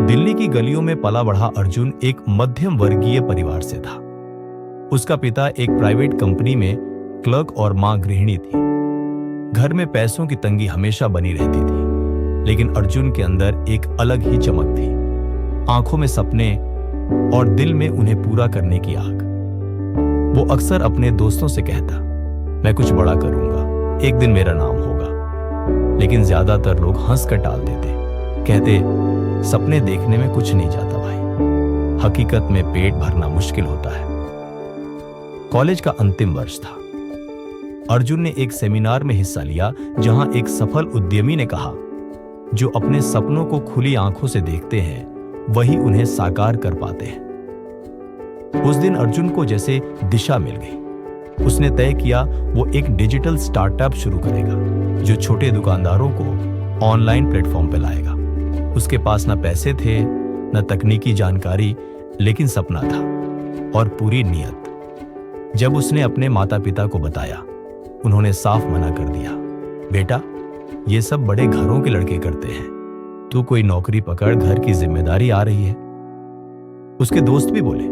दिल्ली की गलियों में पला बढ़ा अर्जुन एक मध्यम वर्गीय परिवार से था। उसका पिता एक प्राइवेट कंपनी में क्लर्क और मां गृहिणी थी। घर में पैसों की तंगी हमेशा बनी रहती थी, लेकिन अर्जुन के अंदर एक अलग ही चमक थी। आंखों में सपने और दिल में उन्हें पूरा करने की आग। वो अक्सर अपने दोस्तों से कहता, मैं कुछ बड़ा करूंगा, एक दिन मेरा नाम होगा। लेकिन ज्यादातर लोग हंस कर टाल देते, कहते सपने देखने में कुछ नहीं जाता भाई, हकीकत में पेट भरना मुश्किल होता है। कॉलेज का अंतिम वर्ष था। अर्जुन ने एक सेमिनार में हिस्सा लिया जहां एक सफल उद्यमी ने कहा, जो अपने सपनों को खुली आंखों से देखते हैं वही उन्हें साकार कर पाते हैं। उस दिन अर्जुन को जैसे दिशा मिल गई। उसने तय किया वो एक डिजिटल स्टार्टअप शुरू करेगा जो छोटे दुकानदारों को ऑनलाइन प्लेटफॉर्म पर लाएगा। उसके पास न पैसे थे न तकनीकी जानकारी, लेकिन सपना था और पूरी नियत। जब उसने अपने माता पिता को बताया, उन्होंने साफ मना कर दिया, बेटा ये सब बड़े घरों के लड़के करते हैं, तू कोई नौकरी पकड़, घर की जिम्मेदारी आ रही है। उसके दोस्त भी बोले,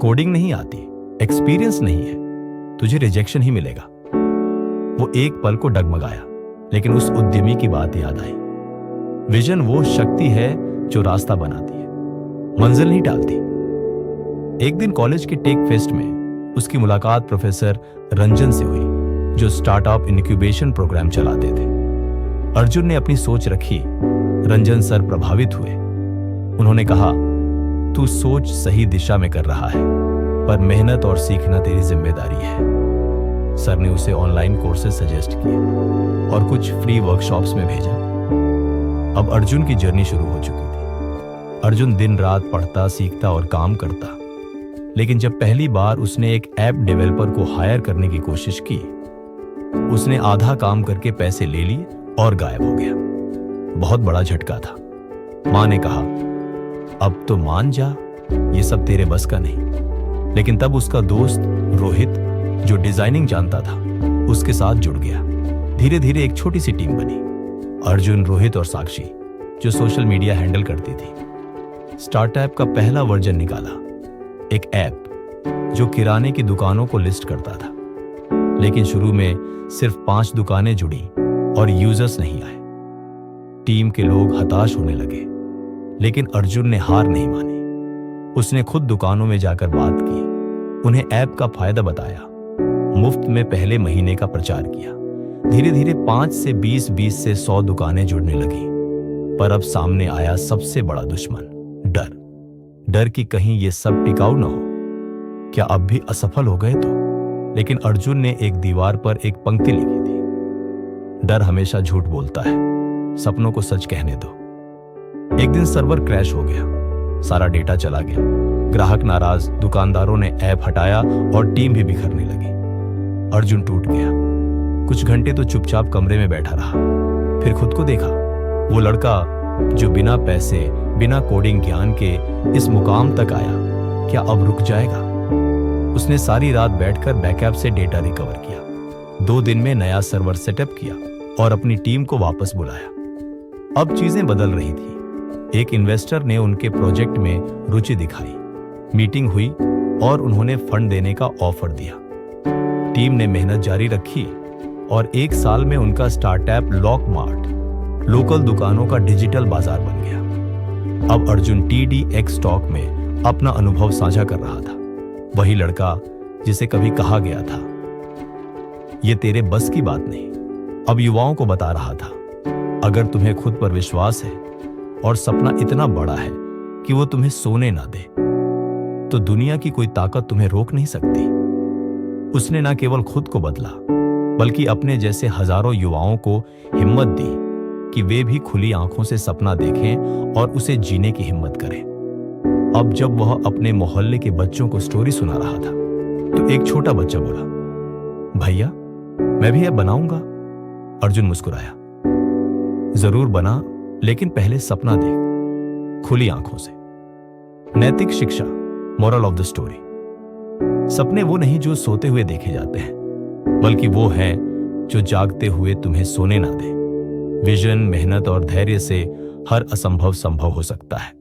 कोडिंग नहीं आती, एक्सपीरियंस नहीं है, तुझे रिजेक्शन ही मिलेगा। वो एक पल को डगमगाया, लेकिन उस उद्यमी की बात याद आई। विजन वो शक्ति है जो रास्ता बनाती है, मंजिल नहीं टालती। एक दिन कॉलेज के टेक फेस्ट में उसकी मुलाकात प्रोफेसर रंजन से हुई, जो स्टार्टअप इनक्यूबेशन प्रोग्राम चलाते थे। अर्जुन ने अपनी सोच रखी। रंजन सर प्रभावित हुए। उन्होंने कहा, तू सोच सही दिशा में कर रहा है, पर मेहनत और सीखना तेरी जिम्मेदारी है। सर ने उसे ऑनलाइन कोर्सेज सजेस्ट किए और कुछ फ्री वर्कशॉप्स में भेजा। अब अर्जुन की जर्नी शुरू हो चुकी थी। अर्जुन दिन रात पढ़ता, सीखता और काम करता। लेकिन जब पहली बार उसने एक ऐप डेवलपर को हायर करने की कोशिश की, उसने आधा काम करके पैसे ले लिए और गायब हो गया। बहुत बड़ा झटका था। मां ने कहा, अब तो मान जा, ये सब तेरे बस का नहीं। लेकिन तब उसका दोस्त रोहित, जो डिजाइनिंग जानता था, उसके साथ जुड़ गया। धीरे धीरे एक छोटी सी टीम बनी। अर्जुन, रोहित और साक्षी, जो सोशल मीडिया हैंडल करती थी। स्टार्टअप का पहला वर्जन निकाला, एक ऐप जो किराने की दुकानों को लिस्ट करता था। लेकिन शुरू में सिर्फ 5 दुकानें जुड़ी और यूजर्स नहीं आए। टीम के लोग हताश होने लगे, लेकिन अर्जुन ने हार नहीं मानी। उसने खुद दुकानों में जाकर बात की, उन्हें ऐप का फायदा बताया, मुफ्त में पहले महीने का प्रचार किया। धीरे धीरे 5 से 20, 20 से 100 दुकानें जुड़ने लगी। पर अब सामने आया सबसे बड़ा दुश्मन, डर। डर कि कहीं ये सब टिकाऊ न हो, क्या अब भी असफल हो गए तो। लेकिन अर्जुन ने एक दीवार पर एक पंक्ति लिखी थी, डर हमेशा झूठ बोलता है, सपनों को सच कहने दो। एक दिन सर्वर क्रैश हो गया, सारा डेटा चला गया। ग्राहक नाराज, दुकानदारों ने ऐप हटाया और टीम भी बिखरने लगी। अर्जुन टूट गया। कुछ घंटे तो चुपचाप कमरे में बैठा रहा। फिर खुद को देखा, वो लड़का जो बिना पैसे, बिना कोडिंग ज्ञान के इस मुकाम तक आया, क्या अब रुक जाएगा। उसने सारी रात बैठकर बैकअप से डेटा रिकवर किया। 2 दिन में नया सर्वर सेटअप किया और अपनी टीम को वापस बुलाया। अब चीजें बदल रही थी। एक इन्वेस्टर ने उनके प्रोजेक्ट में रुचि दिखाई। मीटिंग हुई और उन्होंने फंड देने का ऑफर दिया। टीम ने मेहनत जारी रखी और 1 साल में उनका स्टार्टअप लॉक मार्ट लोकल दुकानों का डिजिटल बाजार बन गया। अब अर्जुन TDX स्टॉक में अपना अनुभव साझा कर रहा था। वही लड़का जिसे कभी कहा गया था, ये तेरे बस की बात नहीं, अब युवाओं को बता रहा था, अगर तुम्हें खुद पर विश्वास है और सपना इतना बड़ा है कि वो तुम्हें सोने ना दे, तो दुनिया की कोई ताकत तुम्हें रोक नहीं सकती। उसने ना केवल खुद को बदला, बल्कि अपने जैसे हजारों युवाओं को हिम्मत दी कि वे भी खुली आंखों से सपना देखें और उसे जीने की हिम्मत करें। अब जब वह अपने मोहल्ले के बच्चों को स्टोरी सुना रहा था, तो एक छोटा बच्चा बोला, भैया मैं भी ऐप बनाऊंगा। अर्जुन मुस्कुराया, जरूर बना, लेकिन पहले सपना देख, खुली आंखों से। नैतिक शिक्षा, मोरल ऑफ द स्टोरी। सपने वो नहीं जो सोते हुए देखे जाते हैं, बल्कि वो हैं जो जागते हुए तुम्हें सोने ना दे। विजन, मेहनत और धैर्य से हर असंभव संभव हो सकता है।